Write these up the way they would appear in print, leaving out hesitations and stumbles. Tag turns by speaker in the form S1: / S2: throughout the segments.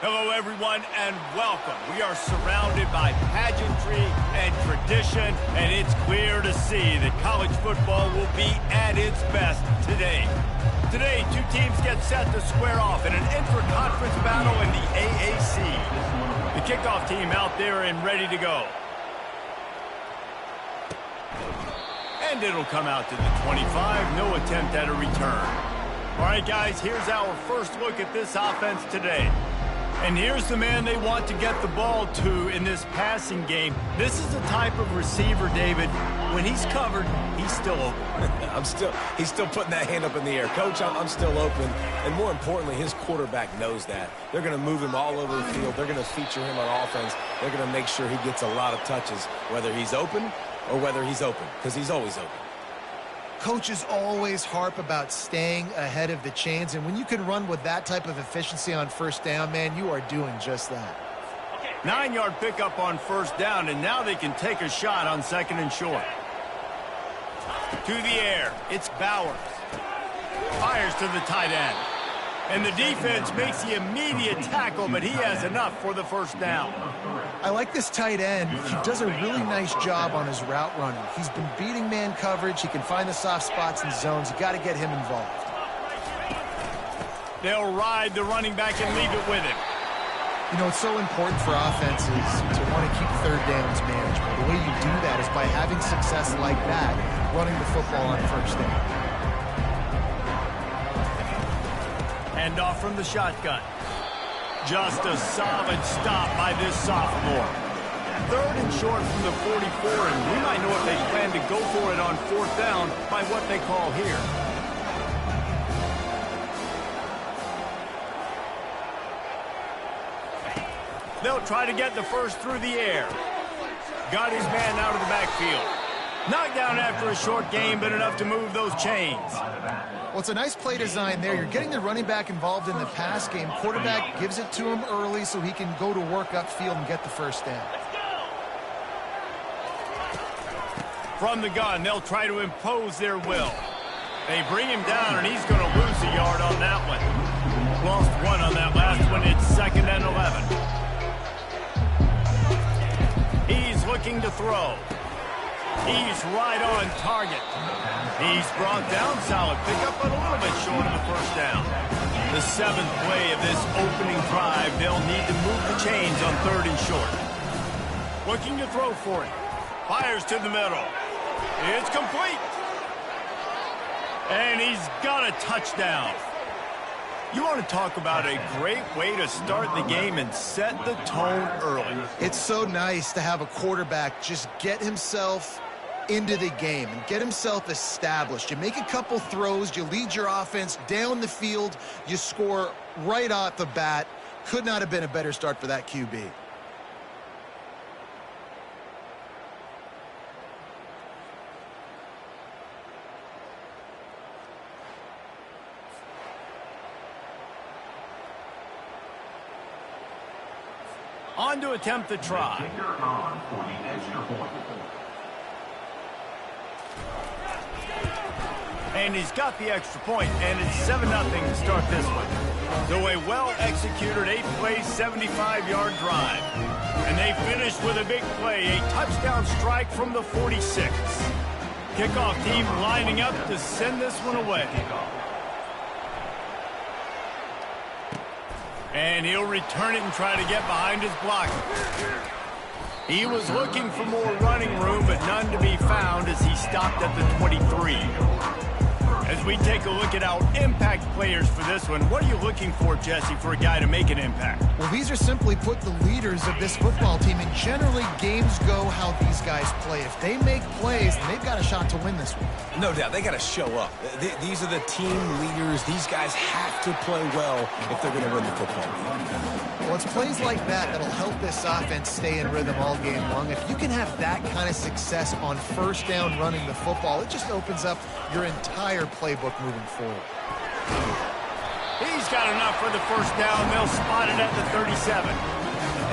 S1: Hello, everyone, and welcome. We are surrounded by pageantry and tradition, and it's clear to see that college football will be at its best today. Today, two teams get set to square off in an intra-conference battle in the AAC. The kickoff team out there and ready to go. And it'll come out to the 25, no attempt at a return. All right, guys, here's our first look at this offense today. And here's the man they want to get the ball to in this passing game. This is the type of receiver, David, when he's covered, he's still open.
S2: He's still putting that hand up in the air. Coach, I'm still open. And more importantly, his quarterback knows that. They're going to move him all over the field. They're going to feature him on offense. They're going to make sure he gets a lot of touches, whether he's open or whether he's open, because he's always open.
S3: Coaches always harp about staying ahead of the chains, and when you can run with that type of efficiency on first down, man, you are doing just that.
S1: 9-yard pickup on first down, and now they can take a shot on second and short. To the air, it's Bowers. Fires to the tight end. And the defense makes the immediate tackle, but he has enough for the first down.
S3: I like this tight end. He does a really nice job on his route running. He's been beating man coverage. He can find the soft spots and zones. You got to get him involved.
S1: They'll ride the running back and leave it with him.
S3: You know, it's so important for offenses to want to keep third downs manageable. The way you do that is by having success like that, running the football on first down.
S1: Hand off from the shotgun. Just a solid stop by this sophomore. Third and short from the 44, and we might know if they plan to go for it on fourth down by what they call here. They'll try to get the first through the air. Got his man out of the backfield. Knocked down after a short gain, but enough to move those chains.
S3: Well, it's a nice play design there. You're getting the running back involved in the pass game. Quarterback gives it to him early so he can go to work upfield and get the first down.
S1: From the gun, they'll try to impose their will. They bring him down, and he's going to lose a yard on that one. Lost one on that last one. It's 2nd and 11. He's looking to throw. He's right on target. He's brought down, solid pickup, but a little bit short of the first down. The 7th play of this opening drive, they'll need to move the chains on 3rd and short. Looking to throw for it. Fires to the middle. It's complete. And he's got a touchdown. You want to talk about a great way to start the game and set the tone early.
S3: It's so nice to have a quarterback just get himself into the game and get himself established. You make a couple throws, you lead your offense down the field, you score right off the bat. Could not have been a better start for that QB.
S1: On to attempt the try. And he's got the extra point, and it's 7-0 to start this one. So a well-executed 8-play, 75-yard drive. And they finished with a big play, a touchdown strike from the 46. Kickoff team lining up to send this one away. And he'll return it and try to get behind his blocker. He was looking for more running room, but none to be found as he stopped at the 23. As we take a look at our impact players for this one, what are you looking for, Jesse, for a guy to make an impact?
S3: Well, these are simply put the leaders of this football team, and generally games go how these guys play. If they make plays, then they've got a shot to win this one.
S2: No doubt. They got to show up. These are the team leaders. These guys have to play well if they're going to win the football game.
S3: Well, it's plays like that that'll help this offense stay in rhythm all game long. If you can have that kind of success on first down running the football, it just opens up your entire playbook moving forward.
S1: He's got enough for the first down. They'll spot it at the 37.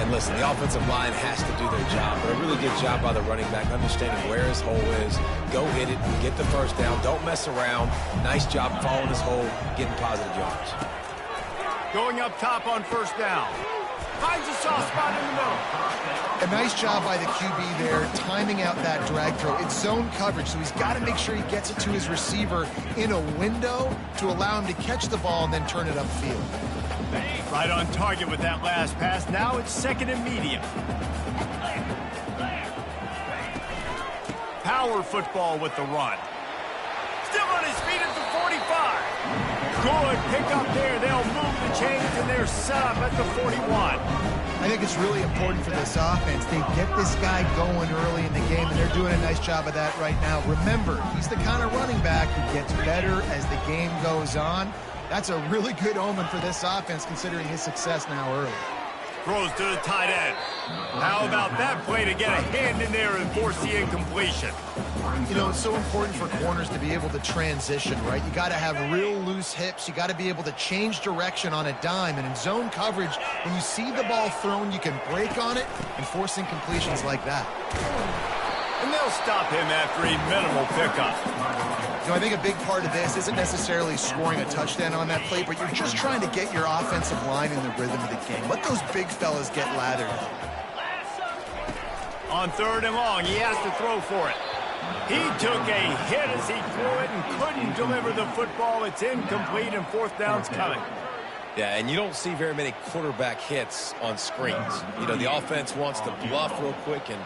S2: And listen, the offensive line has to do their job, but a really good job by the running back understanding where his hole is. Go hit it, get the first down. Don't mess around. Nice job following his hole, getting positive yards.
S1: Going up top on first down. Finds a soft spot in the middle.
S3: A nice job by the QB there, timing out that drag throw. It's zone coverage, so he's got to make sure he gets it to his receiver in a window to allow him to catch the ball and then turn it upfield.
S1: Right on target with that last pass. Now it's second and medium. Power football with the run. Still on his feet at the 45. Good pick up there. They'll move the chains, and they're set up at the 41.
S3: I think it's really important for this offense. They get this guy going early in the game, and they're doing a nice job of that right now. Remember, he's the kind of running back who gets better as the game goes on. That's a really good omen for this offense, considering his success now early.
S1: Throws to the tight end. How about that play to get a hand in there and force the incompletion?
S3: You know, it's so important for corners to be able to transition, right? You got to have real loose hips. You got to be able to change direction on a dime. And in zone coverage, when you see the ball thrown, you can break on it and force incompletions like that.
S1: And they'll stop him after a minimal pickup.
S3: You know, I think a big part of this isn't necessarily scoring a touchdown on that play, but you're just trying to get your offensive line in the rhythm of the game. Let those big fellas get lathered.
S1: On third and long, he has to throw for it. He took a hit as he threw it and couldn't deliver the football. It's incomplete, and fourth down's coming.
S2: Yeah, and you don't see very many quarterback hits on screens. You know, the offense wants to bluff real quick and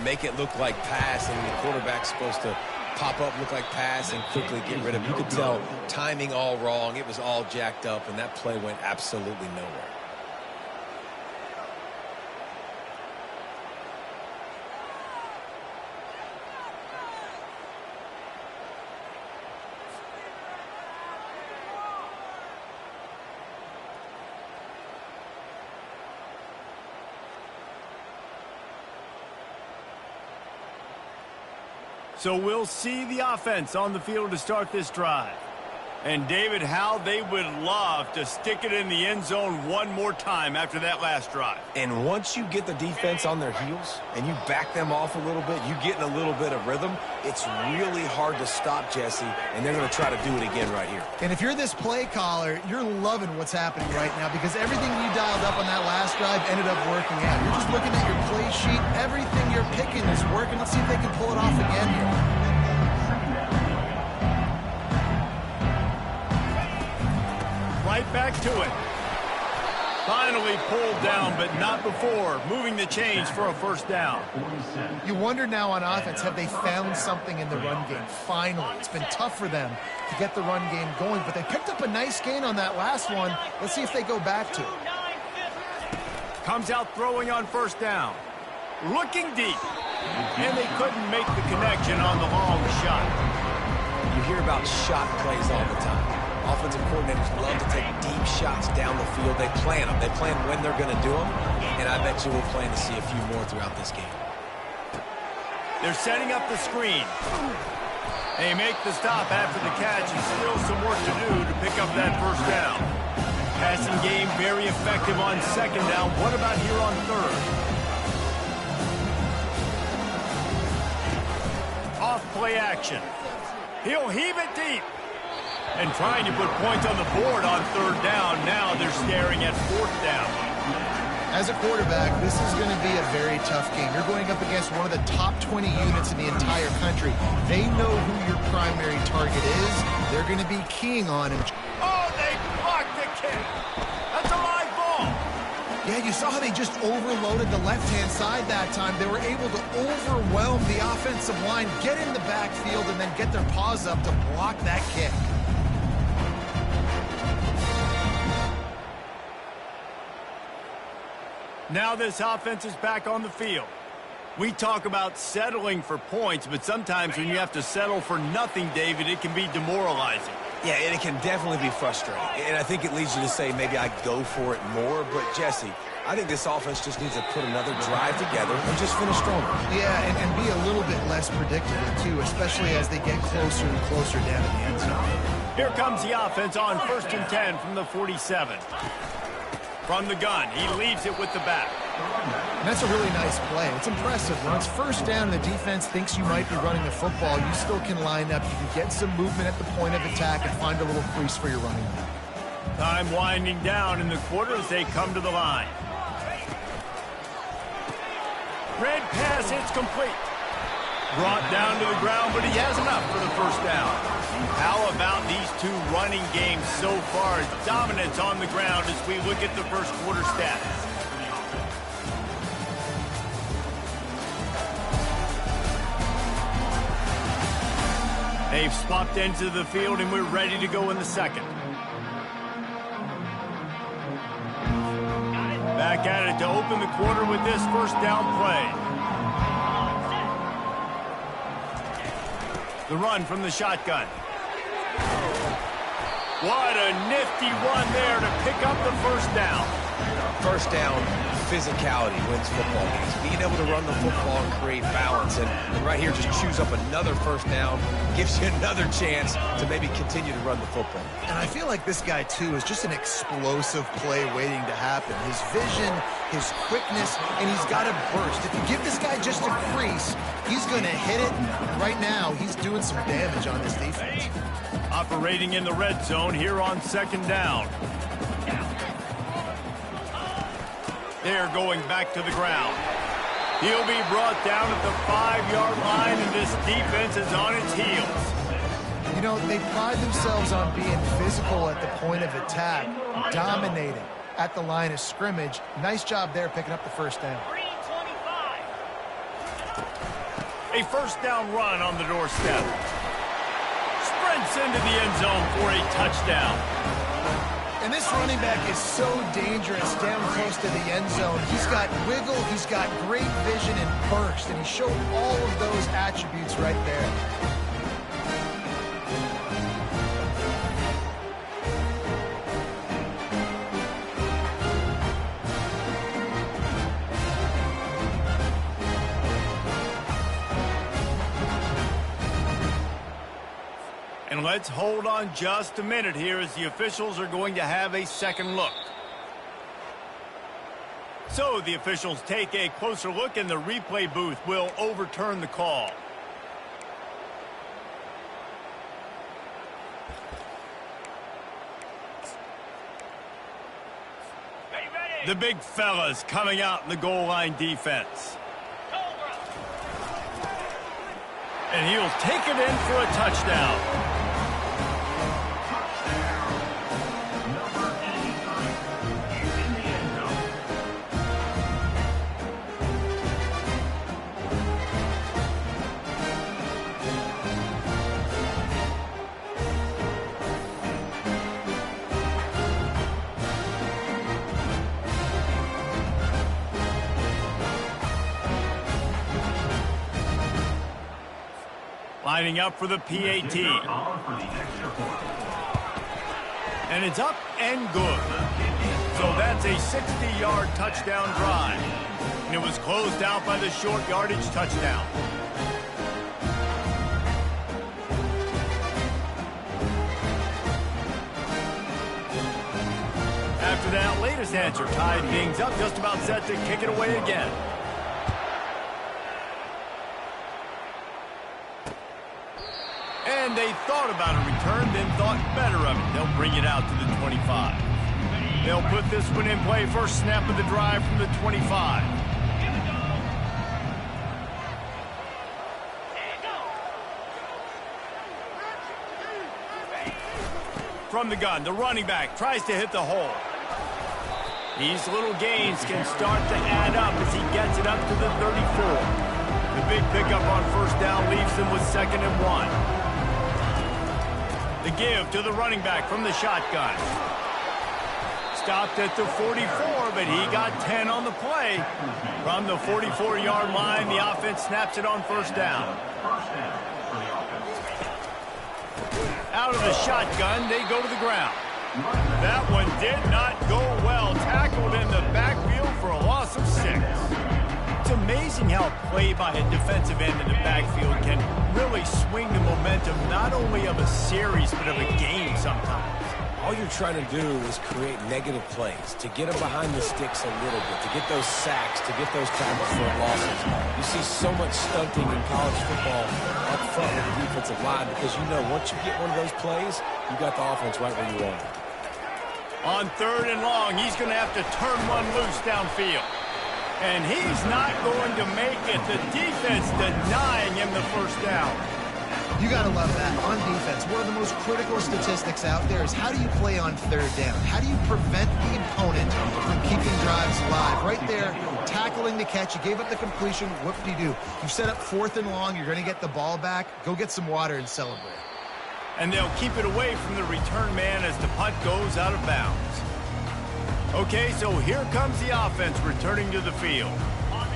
S2: make it look like pass, and the quarterback's supposed to pop up, look like pass, and quickly get rid of it. You could tell timing all wrong. It was all jacked up, and that play went absolutely nowhere.
S1: So we'll see the offense on the field to start this drive. And David, how they would love to stick it in the end zone one more time after that last drive.
S2: And once you get the defense on their heels and you back them off a little bit, you get in a little bit of rhythm, it's really hard to stop, Jesse, and they're going to try to do it again right here.
S3: And if you're this play caller, you're loving what's happening right now because everything you dialed up on that last drive ended up working out. You're just looking at your play sheet. Everything you're picking is working. Let's see if they can pull it off again here.
S1: Right back to it. Finally pulled down, but not before. Moving the chains for a first down.
S3: You wonder now on offense, have they found something in the run game? Finally. It's been tough for them to get the run game going, but they picked up a nice gain on that last one. Let's see if they go back to it.
S1: Comes out throwing on first down. Looking deep. And they couldn't make the connection on the long shot.
S2: You hear about shot plays all the time. Offensive coordinators love to take deep shots down the field. They plan them. They plan when they're going to do them. And I bet you we'll plan to see a few more throughout this game.
S1: They're setting up the screen. They make the stop after the catch, and still some work to do to pick up that first down. Passing game very effective on second down. What about here on third? Off play action. He'll heave it deep. And trying to put points on the board on third down. Now they're staring at fourth down.
S3: As a quarterback, this is going to be a very tough game. You're going up against one of the top 20 units in the entire country. They know who your primary target is. They're going to be keying on him.
S1: Oh, they blocked the kick. That's a live ball.
S3: Yeah, you saw how they just overloaded the left-hand side that time. They were able to overwhelm the offensive line, get in the backfield, and then get their paws up to block that kick.
S1: Now this offense is back on the field. We talk about settling for points, but sometimes when you have to settle for nothing, David, it can be demoralizing.
S2: Yeah, and it can definitely be frustrating. And I think it leads you to say maybe I go for it more. But, Jesse, I think this offense just needs to put another drive together and just finish stronger.
S3: Yeah, and be a little bit less predictable, too, especially as they get closer and closer down in the end zone.
S1: Here comes the offense on 1st and 10 from the 47. From the gun, he leaves it with the back.
S3: And that's a really nice play. It's impressive. When it's first down and the defense thinks you might be running the football, you still can line up. You can get some movement at the point of attack and find a little crease for your running back.
S1: Time winding down in the quarter as they come to the line. Red pass, it's complete. Brought down to the ground, but he has enough for the first down. How about these two running games so far? Dominance on the ground as we look at the first quarter stats. They've swapped into the field, and we're ready to go in the second. Back at it to open the quarter with this first down play. The run from the shotgun. What a nifty run there to pick up the first down.
S2: First down, physicality wins football games. Being able to run the football and create balance. And right here, just choose up another first down. Gives you another chance to maybe continue to run the football.
S3: And I feel like this guy, too, is just an explosive play waiting to happen. His vision, his quickness, and he's got a burst. If you give this guy just a crease, he's going to hit it. And right now, he's doing some damage on this defense.
S1: Operating in the red zone here on second down. They're going back to the ground. He'll be brought down at the 5-yard line, and this defense is on its heels.
S3: You know, they pride themselves on being physical at the point of attack, dominating at the line of scrimmage. Nice job there picking up the first down.
S1: A first down run on the doorstep. Sprints into the end zone for a touchdown.
S3: And this running back is so dangerous down close to the end zone. He's got wiggle, he's got great vision and burst, and he showed all of those attributes right there.
S1: And let's hold on just a minute here as the officials are going to have a second look. So the officials take a closer look, and the replay booth will overturn the call. The big fellas coming out in the goal line defense. And he'll take it in for a touchdown. Lining up for the PAT. And it's up and good. So that's a 60-yard touchdown drive. And it was closed out by the short yardage touchdown. After that latest answer, tied things up, just about set to kick it away again. And they thought about a return, then thought better of it. They'll bring it out to the 25. They'll put this one in play. First snap of the drive from the 25. From the gun, the running back tries to hit the hole. These little gains can start to add up as he gets it up to the 34. The big pickup on first down leaves them with 2nd and 1. The give to the running back from the shotgun. Stopped at the 44, but he got 10 on the play. From the 44-yard line, the offense snaps it on first down. Out of the shotgun, they go to the ground. That one did not go well. Tackled in the backfield for a loss of 6. It's amazing how play by a defensive end in the backfield can really swing the momentum not only of a series but of a game sometimes.
S2: All you're trying to do is create negative plays, to get them behind the sticks a little bit, to get those sacks, to get those tackles for losses. You see so much stunting in college football up front with the defensive line because you know once you get one of those plays, you got the offense right where you want it.
S1: On 3rd and long, he's going to have to turn one loose downfield. And he's not going to make it. The defense denying him the first down.
S3: You got to love that. On defense, one of the most critical statistics out there is how do you play on third down? How do you prevent the opponent from keeping drives alive? Right there, tackling the catch. You gave up the completion. What do? You set up 4th and long. You're going to get the ball back. Go get some water and celebrate.
S1: And they'll keep it away from the return man as the punt goes out of bounds. Okay, so here comes the offense returning to the field.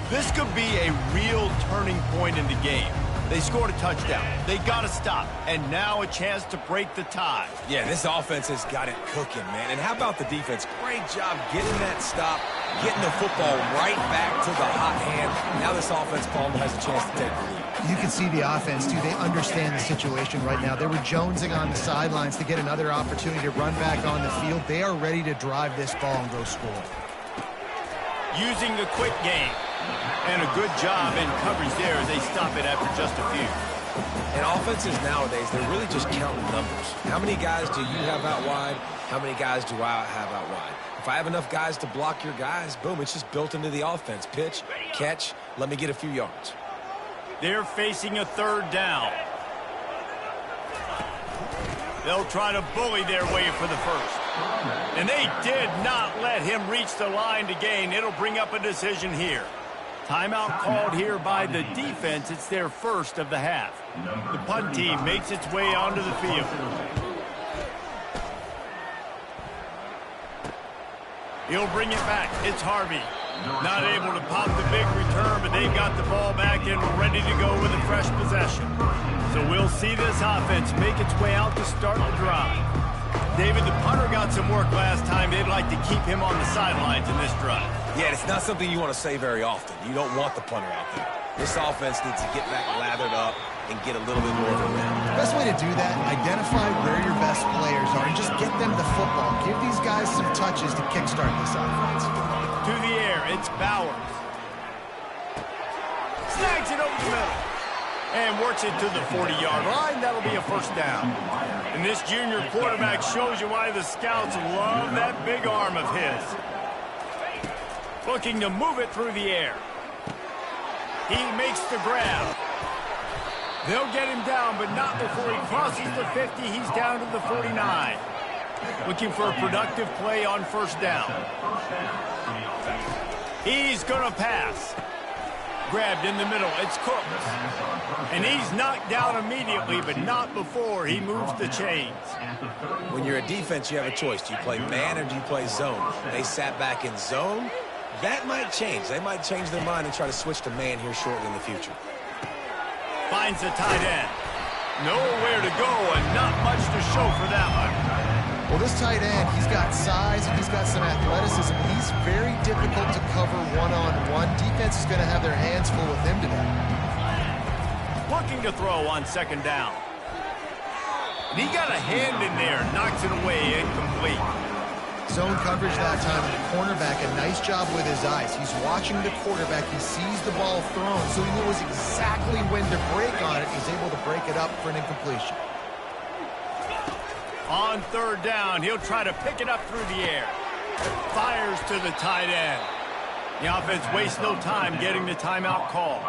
S1: This could be a real turning point in the game. They scored a touchdown. They got to stop. And now a chance to break the tie.
S2: Yeah, this offense has got it cooking, man. And how about the defense? Great job getting that stop, getting the football right back to the hot hand. Now this offense has a chance to take the lead.
S3: You can see the offense, too. They understand the situation right now. They were jonesing on the sidelines to get another opportunity to run back on the field. They are ready to drive this ball and go score.
S1: Using the quick game. And a good job in coverage there as they stop it after just a few.
S2: And offenses nowadays, they're really just counting numbers. How many guys do you have out wide? How many guys do I have out wide? If I have enough guys to block your guys, boom, it's just built into the offense. Pitch, catch, let me get a few yards.
S1: They're facing a 3rd down. They'll try to bully their way for the first. And they did not let him reach the line to gain. It'll bring up a decision here. Timeout called here by the defense. It's their first of the half. The punt team makes its way onto the field. He'll bring it back. It's Harvey. Not able to pop the big return, but they've got the ball back and ready to go with a fresh possession. So we'll see this offense make its way out to start the drive. David, the punter got some work last time. They'd like to keep him on the sidelines in this drive.
S2: Yeah, it's not something you want to say very often. You don't want the punter out there. This offense needs to get back lathered up and get a little bit more of a rhythm.
S3: The best way to do that, identify where your best players are and just get them the football. Give these guys some touches to kickstart this offense.
S1: To the air, it's Bowers. Snags it over the middle. And works it to the 40-yard line. That'll be a first down. And this junior quarterback shows you why the scouts love that big arm of his. Looking to move it through the air. He makes the grab. They'll get him down, but not before he crosses the 50. He's down to the 49. Looking for a productive play on first down. He's going to pass. Grabbed in the middle. It's Cook. And he's knocked down immediately, but not before he moves the chains.
S2: When you're a defense, you have a choice. Do you play man or do you play zone? They sat back in zone. That might change. They might change their mind and try to switch to man here shortly in the future.
S1: Finds the tight end. Nowhere to go and not much to show for that one.
S3: Well, this tight end, he's got size and he's got some athleticism. He's very difficult to cover one-on-one. Defense is going to have their hands full with him today.
S1: Looking to throw on second down. And he got a hand in there, knocks it away, incomplete.
S3: Zone coverage that time, and the cornerback, a nice job with his eyes. He's watching the quarterback. He sees the ball thrown, so he knows exactly when to break on it. He's able to break it up for an incompletion.
S1: On third down, he'll try to pick it up through the air. Fires to the tight end. The offense wastes no time getting the timeout call.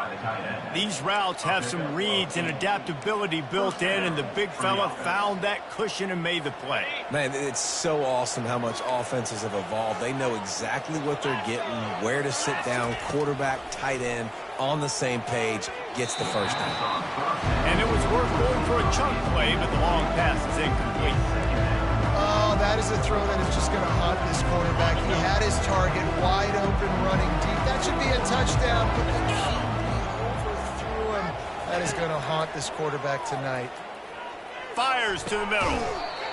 S1: These routes have some reads and adaptability built in, and the big fella found that cushion and made the play.
S2: Man, it's so awesome how much offenses have evolved. They know exactly what they're getting, where to sit down, quarterback, tight end, on the same page, gets the first down.
S1: And it was worth going for a chunk play, but the long pass is incomplete.
S3: Oh, that is a throw that is just going to haunt this quarterback. He had his target wide open, running deep. That should be a touchdown, but the QB overthrew him. That is going to haunt this quarterback tonight.
S1: Fires to the middle.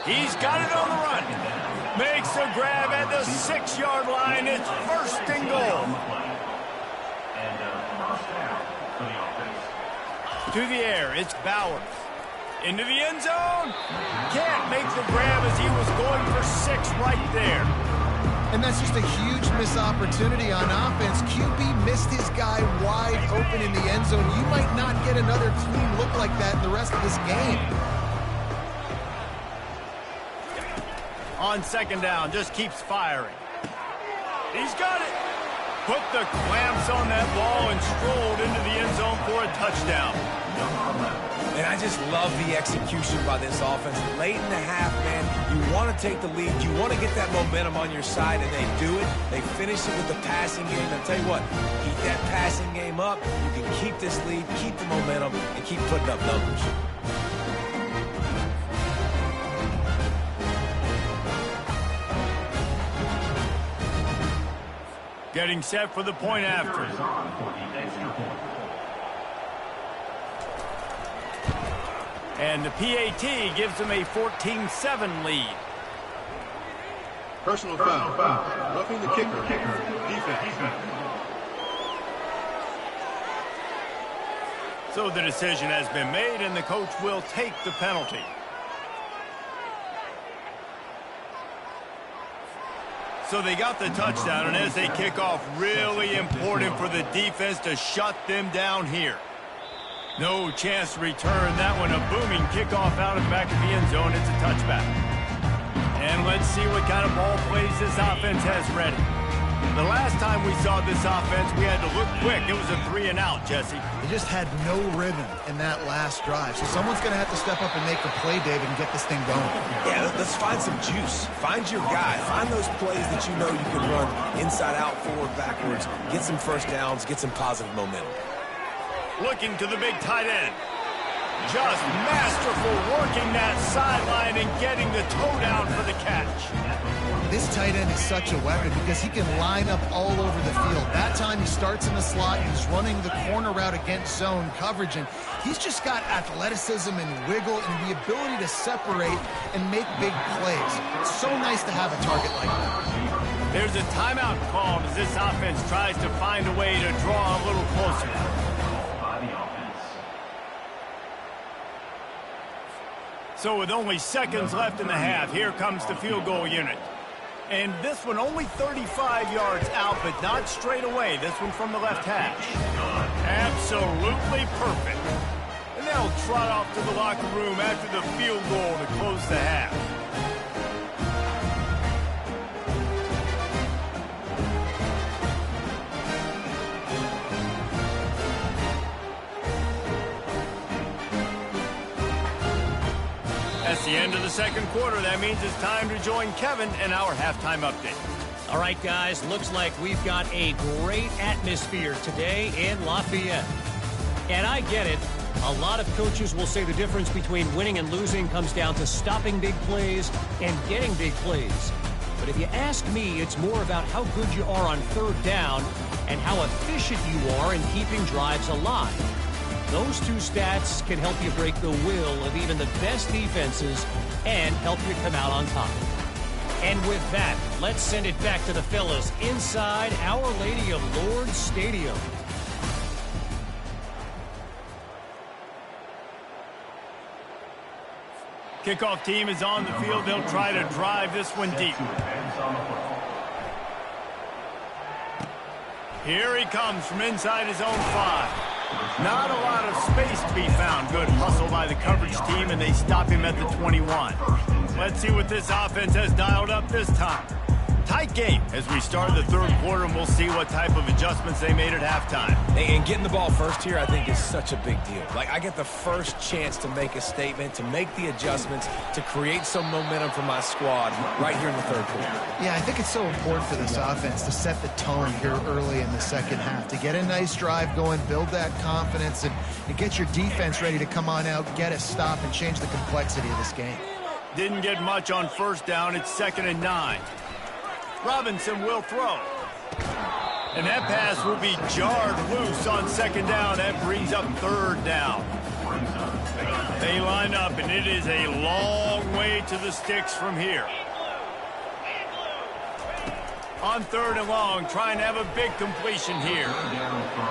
S1: He's got it on the run. Makes a grab at the 6-yard line. It's first and goal. To the air, it's Bowers. Into the end zone. Can't make the grab as he was going for 6 right there.
S3: And that's just a huge missed opportunity on offense. QB missed his guy wide open in the end zone. You might not get another clean look like that in the rest of this game.
S1: On second down, just keeps firing. He's got it. put the clamps on that ball and strolled into the end zone for a touchdown.
S2: And I just love the execution by this offense. Late in the half, man, you want to take the lead. You want to get that momentum on your side, and they do it. They finish it with the passing game. I'll tell you what, keep that passing game up. You can keep this lead, keep the momentum, and keep putting up numbers.
S1: Getting set for the point after. And the PAT gives them a 14-7 lead.
S4: Personal foul. Roughing the kicker. Defense.
S1: So the decision has been made, and the coach will take the penalty. So they got the touchdown, and as they kick off, really important for the defense to shut them down here. No chance to return that one. A booming kickoff out of the back of the end zone. It's a touchback. And let's see what kind of ball plays this offense has ready. The last time we saw this offense, we had to look quick. It was a 3-and-out, Jesse.
S3: They just had no rhythm in that last drive. So someone's going to have to step up and make a play, David, and get this thing going.
S2: Yeah, let's find some juice. Find your guy. Find those plays that you know you can run inside out, forward, backwards. Get some first downs. Get some positive momentum.
S1: Looking to the big tight end. Just masterful working that sideline and getting the toe down for the catch.
S3: This tight end is such a weapon because he can line up all over the field. That time he starts in the slot, he's running the corner route against zone coverage, and he's just got athleticism and wiggle and the ability to separate and make big plays. It's so nice to have a target like that.
S1: There's a timeout called as this offense tries to find a way to draw a little closer. So with only seconds left in the half, here comes the field goal unit. And this one only 35 yards out, but not straight away. This one from the left hash. Absolutely perfect. And they'll trot off to the locker room after the field goal to close the half. That's the end of the second quarter. That means it's time to join Kevin in our halftime update.
S5: All right, guys, looks like we've got a great atmosphere today in Lafayette. And I get it. A lot of coaches will say the difference between winning and losing comes down to stopping big plays and getting big plays. But if you ask me, it's more about how good you are on third down and how efficient you are in keeping drives alive. Those two stats can help you break the will of even the best defenses and help you come out on top. And with that, let's send it back to the fellas inside Our Lady of Lourdes Stadium.
S1: Kickoff team is on the field. They'll try to drive this one deep. Here he comes from inside his own 5. Not a lot of space to be found. Good hustle by the coverage team, and they stop him at the 21. Let's see what this offense has dialed up this time. Tight game as we start the third quarter, and we'll see what type of adjustments they made at halftime.
S2: And getting the ball first here, I think, is such a big deal. Like, I get the first chance to make a statement, to make the adjustments, to create some momentum for my squad right here in the third quarter.
S3: Yeah, I think it's so important for this offense to set the tone here early in the second half, to get a nice drive going, build that confidence, and get your defense ready to come on out, get a stop, and change the complexity of this game.
S1: Didn't get much on first down. It's 2nd and 9. Robinson will throw. And that pass will be jarred loose on 2nd down. That brings up 3rd down. They line up, and it is a long way to the sticks from here. On 3rd and long, trying to have a big completion here.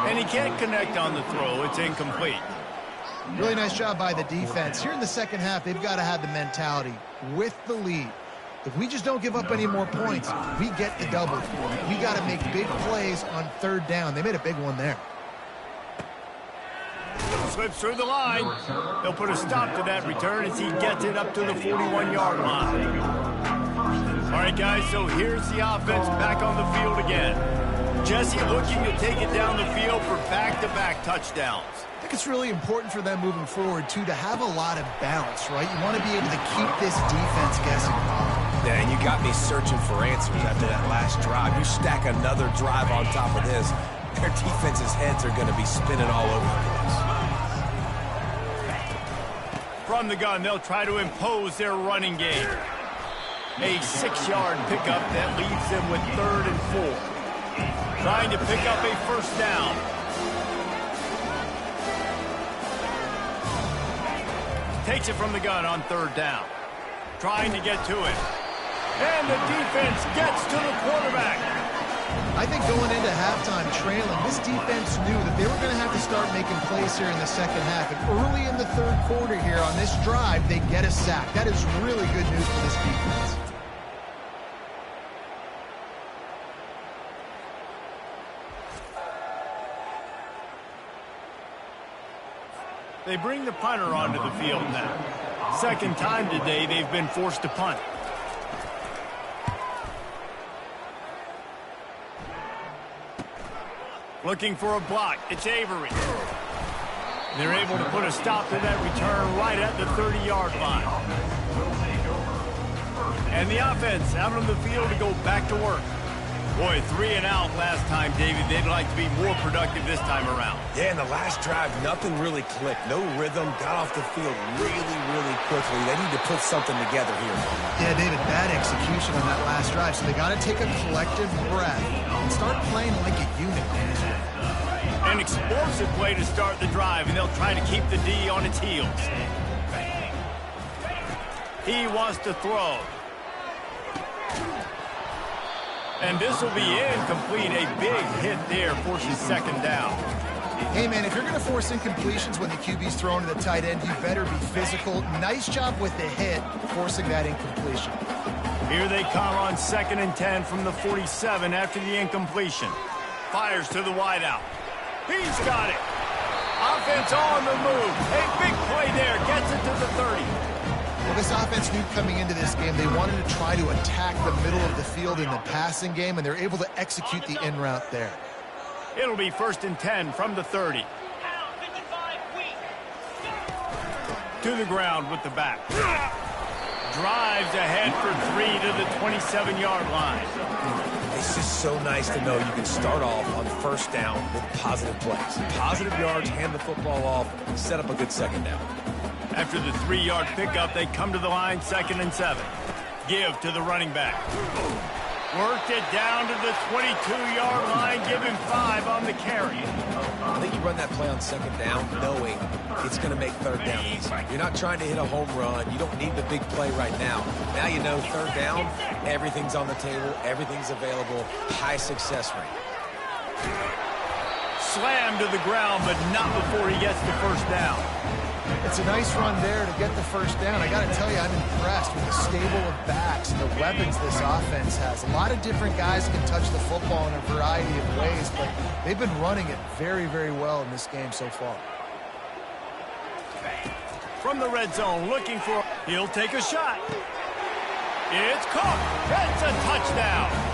S1: And he can't connect on the throw. It's incomplete.
S3: Really nice job by the defense. Here in the second half, they've got to have the mentality with the lead. If we just don't give up any more points, we get the double. We got to make big plays on 3rd down. They made a big one there.
S1: Slips through the line. They'll put a stop to that return as he gets it up to the 41-yard line. All right, guys, so here's the offense back on the field again. Jesse looking to take it down the field for back-to-back touchdowns.
S3: I think it's really important for them moving forward, too, to have a lot of balance, right? You want to be able to keep this defense guessing.
S2: Yeah, and you got me searching for answers after that last drive. You stack another drive on top of this, their defense's heads are going to be spinning all over the place.
S1: From the gun, they'll try to impose their running game. A 6-yard pickup that leaves them with 3rd and 4. Trying to pick up a first down. Takes it from the gun on 3rd down. Trying to get to it. And the defense gets to the quarterback.
S3: I think going into halftime trailing, this defense knew that they were going to have to start making plays here in the second half. And early in the 3rd quarter here on this drive, they get a sack. That is really good news for this defense.
S1: They bring the punter onto the field now. Second time today they've been forced to punt. Looking for a block. It's Avery. They're able to put a stop to that return right at the 30-yard line. And the offense out on the field to go back to work. Boy, 3 and out last time, David. They'd like to be more productive this time around.
S2: Yeah, in the last drive, nothing really clicked. No rhythm, got off the field really, really quickly. They need to put something together here.
S3: Yeah, David, bad execution on that last drive, so they got to take a collective breath and start playing like a unit.
S1: An explosive play to start the drive, and they'll try to keep the D on its heels. He wants to throw. And this will be incomplete. A big hit there forces 2nd down.
S3: Hey, man, if you're going to force incompletions when the QB's throwing to the tight end, you better be physical. Nice job with the hit, forcing that incompletion.
S1: Here they come on 2nd and 10 from the 47 after the incompletion. Fires to the wideout. He's got it. Offense on the move. A big play there. Gets it to the 30.
S3: Well, this offense knew coming into this game they wanted to try to attack the middle of the field in the passing game, and they're able to execute the in route there.
S1: It'll be 1st and 10 from the 30. To the ground with the back. Drives ahead for 3 to the 27-yard line.
S2: It's just so nice to know you can start off on 1st down with positive plays. Positive yards, hand the football off, set up a good 2nd down.
S1: After the 3-yard pickup, they come to the line 2nd and 7. Give to the running back. Worked it down to the 22-yard line. Give him 5 on the carry.
S2: I think you run that play on 2nd down knowing it's going to make 3rd down easy. You're not trying to hit a home run. You don't need the big play right now. Now you know 3rd down, everything's on the table, everything's available, high success rate.
S1: Slammed to the ground, but not before he gets the 1st down.
S3: It's a nice run there to get the 1st down. I got to tell you, I'm impressed with the stable of backs and the weapons this offense has. A lot of different guys can touch the football in a variety of ways, but they've been running it very, very well in this game so far.
S1: From the red zone, looking for... He'll take a shot. It's caught. That's a touchdown.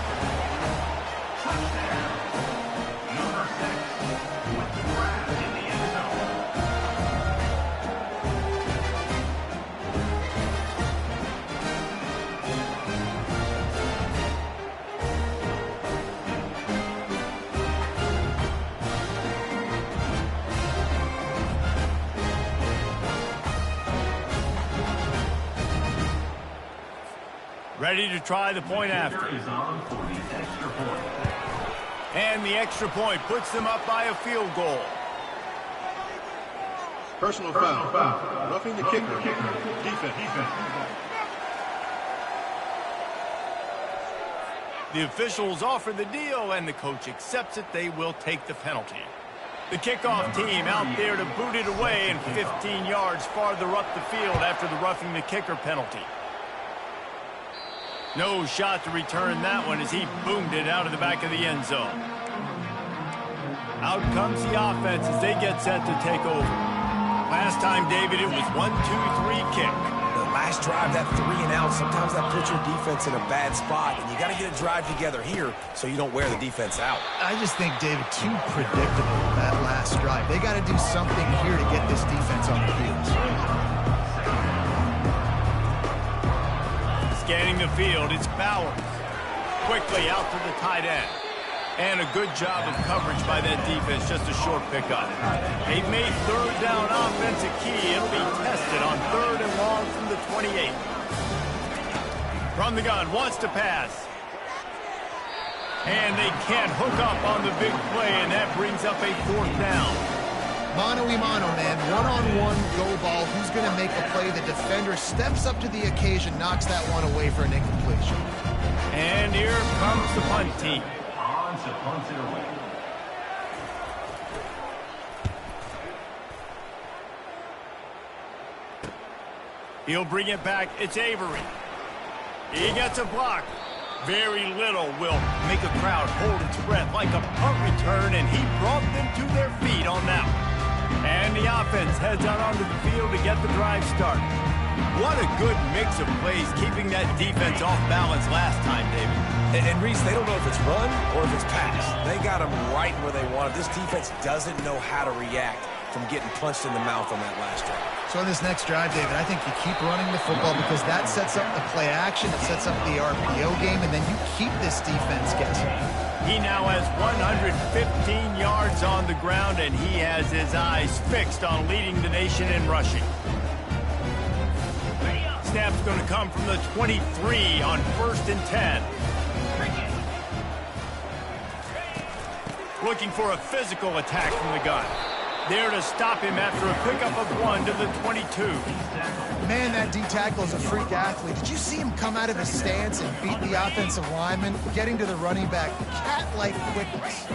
S1: Ready to try the point after. And the extra point puts them up by a field goal.
S4: Personal foul. Roughing the kicker. Defense.
S1: The officials offer the deal, and the coach accepts it. They will take the penalty. The kickoff team out there to boot it away and 15 yards farther up the field after the roughing the kicker penalty. No shot to return that one as he boomed it out of the back of the end zone. Out comes the offense as they get set to take over. Last time, David, it was 1-2-3 kick.
S2: Last drive, that 3 and out, sometimes that puts your defense in a bad spot, and you got to get a drive together here so you don't wear the defense out.
S3: I just think, David, too predictable that last drive. They got to do something here to get this defense on the field.
S1: Scanning the field, it's Bowers. Quickly out to the tight end. And a good job of coverage by that defense, just a short pickup. They've made third down offense a key. It'll be tested on 3rd and long from the 28. From the gun, wants to pass. And they can't hook up on the big play, and that brings up a 4th down.
S3: Mano-a-mano, man. One-on-one go ball. Who's going to make a play? The defender steps up to the occasion, knocks that one away for an incompletion.
S1: And here comes the punt team.
S6: Punts it away.
S1: He'll bring it back. It's Avery. He gets a block. Very little will make a crowd hold its breath like a punt return, and he brought them to their feet on that one. And the offense heads out onto the field to get the drive started. What a good mix of plays, keeping that defense off balance last time, David.
S2: And Reese, they don't know if it's run or if it's pass. They got them right where they want it. This defense doesn't know how to react from getting punched in the mouth on that last drive.
S3: So on this next drive, David, I think you keep running the football because that sets up the play action, it sets up the RPO game, and then you keep this defense guessing.
S1: He now has 115 yards on the ground, and he has his eyes fixed on leading the nation in rushing. Snap's going to come from the 23 on 1st and 10. Looking for a physical attack from the gun. There to stop him after a pickup of 1 to the 22.
S3: Man, that D-tackle is a freak athlete. Did you see him come out of his stance and beat the offensive lineman, getting to the running back? Cat-like quickness.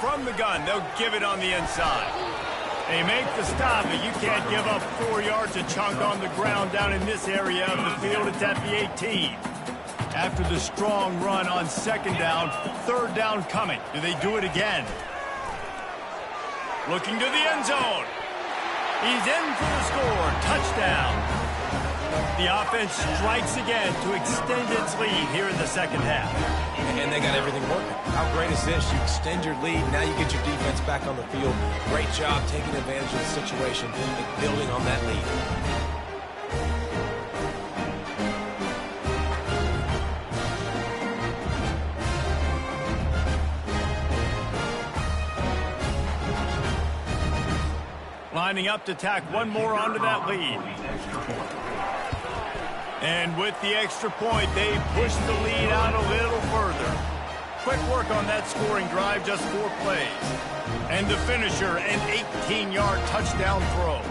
S1: From the gun, they'll give it on the inside. They make the stop, but you can't give up 4 yards a chunk on the ground down in this area of the field. It's at the 18. After the strong run on 2nd down, 3rd down coming. Do they do it again? Looking to the end zone. He's in for the score. Touchdown. The offense strikes again to extend its lead here in the 2nd half.
S2: And they got everything working. How great is this? You extend your lead. Now you get your defense back on the field. Great job taking advantage of the situation and building on that lead.
S1: Lining up to tack one more onto that lead. And with the extra point, they push the lead out a little further. Quick work on that scoring drive, just 4 plays. And the finisher, an 18-yard touchdown throw.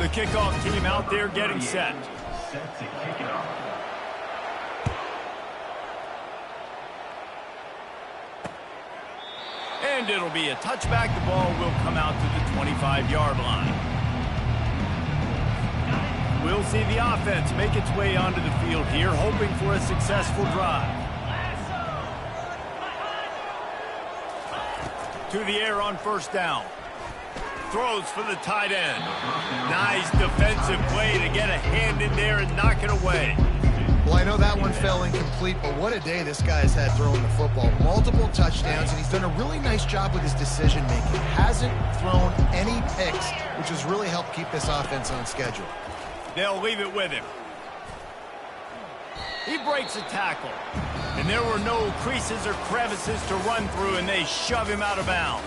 S1: The kickoff team out there getting set.
S6: Set to kick it off.
S1: And it'll be a touchback. The ball will come out to the 25-yard line. We'll see the offense make its way onto the field here, hoping for a successful drive. To the air on 1st down. Throws for the tight end. Nice defensive play to get a hand in there and knock it away.
S3: Well, I know that one fell incomplete, but what a day this guy's had throwing the football. Multiple touchdowns, and he's done a really nice job with his decision-making. Hasn't thrown any picks, which has really helped keep this offense on schedule.
S1: They'll leave it with him. He breaks a tackle. And there were no creases or crevices to run through, and they shove him out of bounds.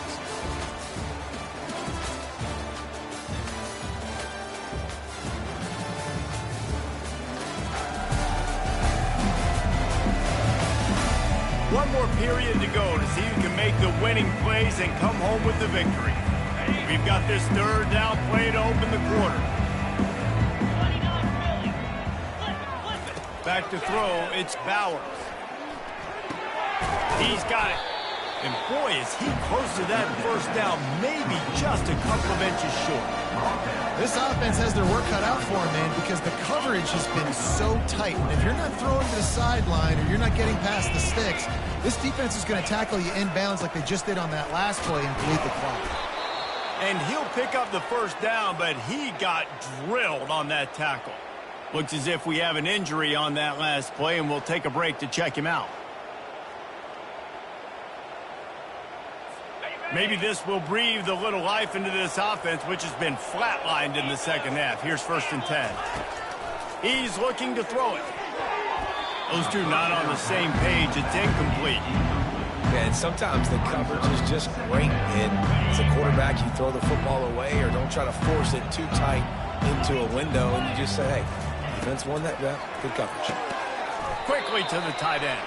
S1: One more period to go to see who can make the winning plays and come home with the victory. We've got this 3rd down play to open the quarter. Back to throw, it's Bowers. He's got it. And boy, is he close to that first down, maybe just a couple of inches short.
S3: This offense has their work cut out for them, man, because the coverage has been so tight. And if you're not throwing to the sideline or you're not getting past the sticks, this defense is going to tackle you inbounds like they just did on that last play and bleed the clock.
S1: And he'll pick up the first down, but he got drilled on that tackle. Looks as if we have an injury on that last play, and we'll take a break to check him out. Maybe this will breathe a little life into this offense, which has been flatlined in the second half. Here's 1st and 10. He's looking to throw it. Those two not on the same page. It's incomplete.
S2: And sometimes the coverage is just great. And as a quarterback, you throw the football away or don't try to force it too tight into a window, and you just say, hey, defense won that. Yeah, good coverage.
S1: Quickly to the tight end.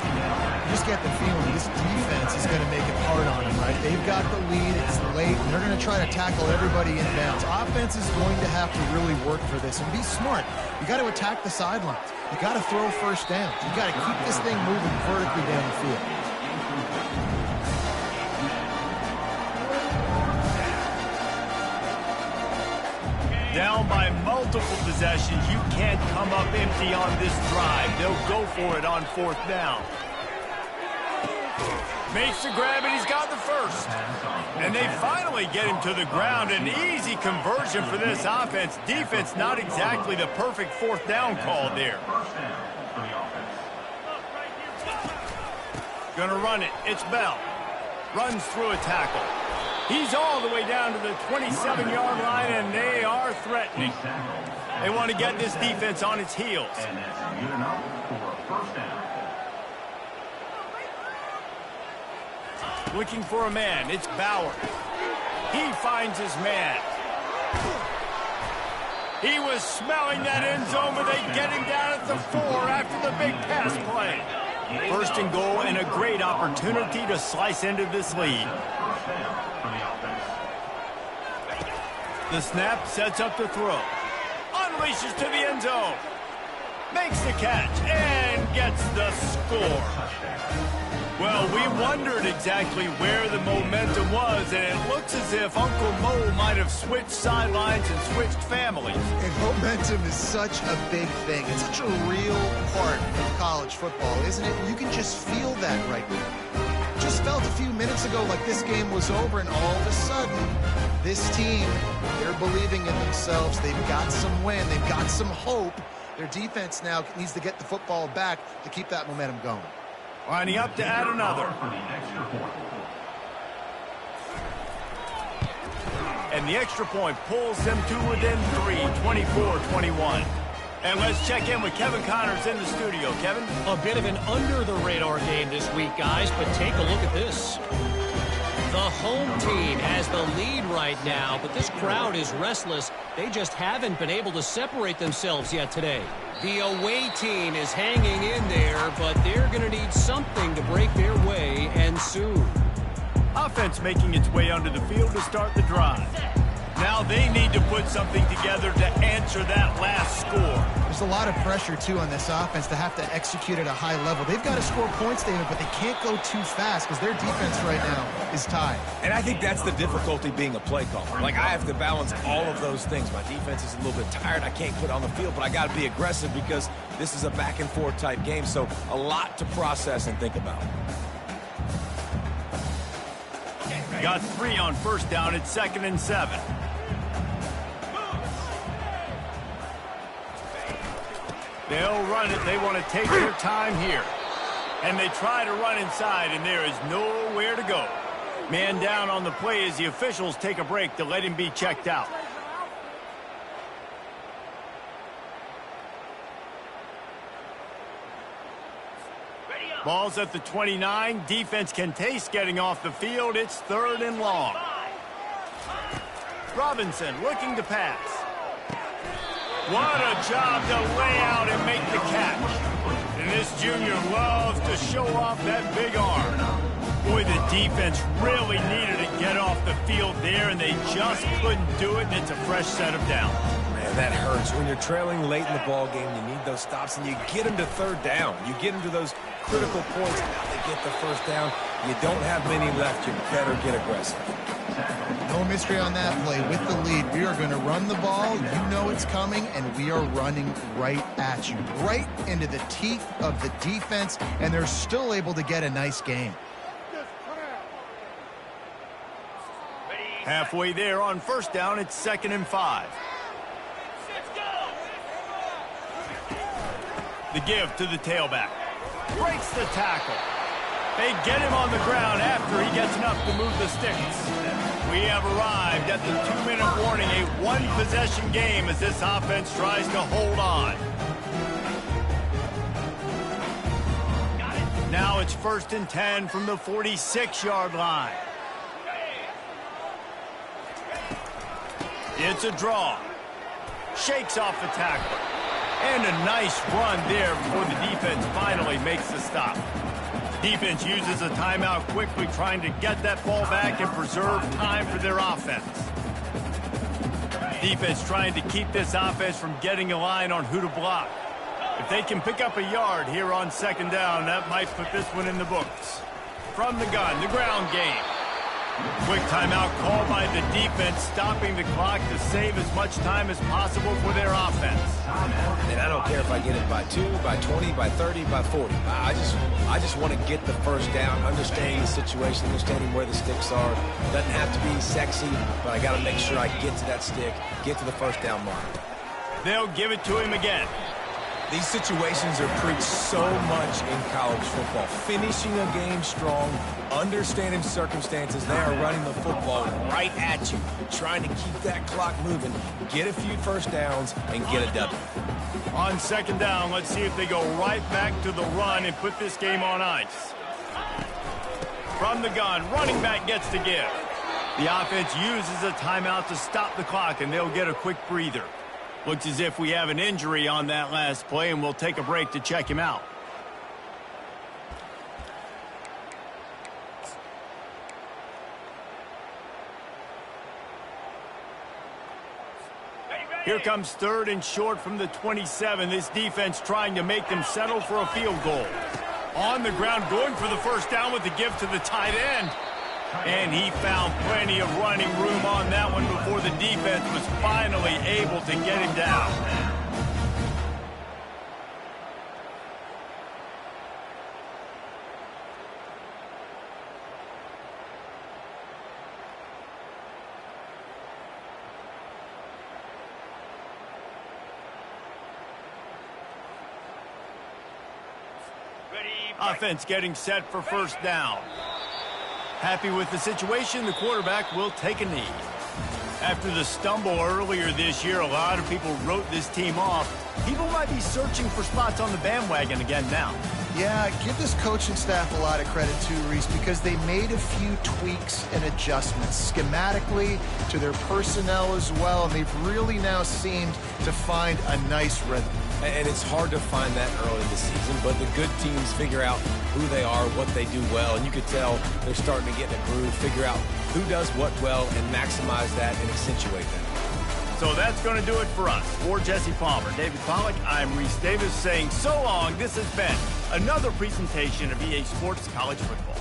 S3: You just get the feeling this defense is going to make it hard on them, right? They've got the lead. It's late, and they're going to try to tackle everybody inbounds. Offense is going to have to really work for this and be smart. You got to attack the sidelines. You got to throw first downs. You got to keep this thing moving vertically down the field.
S1: Down by multiple possessions. You can't come up empty on this drive. They'll go for it on 4th down. Makes the grab, and he's got the first. And they finally get him to the ground. An easy conversion for this offense. Defense not exactly the perfect 4th down call there. Gonna run it. It's Bell. Runs through a tackle. He's all the way down to the 27-yard line, and they are threatening. They want to get this defense on its heels.
S6: And that's good enough for a 1st down.
S1: Looking for a man. It's Bauer. He finds his man. He was smelling that end zone, but they get him down at the 4 after the big pass play. 1st and goal, and a great opportunity to slice into this lead. The snap sets up the throw. Unleashes to the end zone. Makes the catch and gets the score. Well, we wondered exactly where the momentum was, and it looks as if Uncle Mo might have switched sidelines and switched families.
S3: And momentum is such a big thing. It's such a real part of college football, isn't it? You can just feel that right now. Just felt a few minutes ago like this game was over, and all of a sudden, this team, they're believing in themselves. They've got some win. They've got some hope. Their defense now needs to get the football back to keep that momentum going.
S1: Lining up to add another. And the extra point pulls them to within 3, 24-21. And let's check in with Kevin Connors in the studio. Kevin?
S5: A bit of an under-the-radar game this week, guys, but take a look at this. The home team has the lead right now, but this crowd is restless. They just haven't been able to separate themselves yet today. The away team is hanging in there, but they're going to need something to break their way, and soon.
S1: Offense making its way onto the field to start the drive. Now they need to put something together to answer that last score.
S3: There's a lot of pressure, too, on this offense to have to execute at a high level. They've got to score points, David, but they can't go too fast because their defense right now is tied.
S2: And I think that's the difficulty being a play caller. Like, I have to balance all of those things. My defense is a little bit tired. I can't put on the field, but I got to be aggressive because this is a back-and-forth type game, so a lot to process and think about.
S1: Got 3 on 1st down. It's 2nd and 7. They'll run it. They want to take their time here. And they try to run inside, and there is nowhere to go. Man down on the play as the officials take a break to let him be checked out. Ball's at the 29. Defense can taste getting off the field. It's 3rd and long. Robinson looking to pass. What a job to lay out and make the catch. And this junior loves to show off that big arm. Boy, the defense really needed to get off the field there, and they just couldn't do it, and it's a fresh set of downs.
S2: Man, that hurts. When you're trailing late in the ball game, you need those stops, and you get them to 3rd down. You get them to those critical points. Now they get the first down. You don't have many left. You better get aggressive.
S3: No mystery on that play. With the lead, we are going to run the ball. You know it's coming, and we are running right at you, right into the teeth of the defense, and they're still able to get a nice game.
S1: Halfway there on first down, it's 2nd and 5. The give to the tailback. Breaks the tackle. They get him on the ground after he gets enough to move the sticks. We have arrived at the 2-minute warning, a one-possession game as this offense tries to hold on. Now it's 1st and 10 from the 46-yard line. It's a draw. Shakes off the tackler. And a nice run there before the defense finally makes the stop. Defense uses a timeout quickly, trying to get that ball back and preserve time for their offense. Defense trying to keep this offense from getting a line on who to block. If they can pick up a yard here on 2nd down, that might put this one in the books. From the gun, the ground game. Quick timeout called by the defense, stopping the clock to save as much time as possible for their offense.
S2: And I don't care if I get it by 2, by 20, by 30, by 40. I just want to get the first down, understanding the situation, understanding where the sticks are. Doesn't have to be sexy, but I got to make sure I get to that stick, get to the first down mark.
S1: They'll give it to him again.
S2: These situations are preached so much in college football. Finishing a game strong, understanding circumstances. They are running the football right at you, trying to keep that clock moving, get a few first downs, and get a W.
S1: On 2nd down, let's see if they go right back to the run and put this game on ice. From the gun, running back gets to give. The offense uses a timeout to stop the clock, and they'll get a quick breather. Looks as if we have an injury on that last play, and we'll take a break to check him out. Here comes 3rd and short from the 27. This defense trying to make them settle for a field goal. On the ground, going for the first down with the give to the tight end. And he found plenty of running room on that one before the defense was finally able to get him down. Offense getting set for first down. Happy with the situation, the quarterback will take a knee. After the stumble earlier this year, a lot of people wrote this team off. People might be searching for spots on the bandwagon again now.
S3: Yeah, give this coaching staff a lot of credit too, Reese, because they made a few tweaks and adjustments schematically to their personnel as well, and they've really now seemed to find a nice rhythm.
S2: And it's hard to find that early in the season, but the good teams figure out who they are, what they do well, and you could tell they're starting to get in a groove, figure out who does what well, and maximize that and accentuate that.
S1: So that's going to do it for us. For Jesse Palmer, David Pollack, I'm Reese Davis saying so long. This has been another presentation of EA Sports College Football.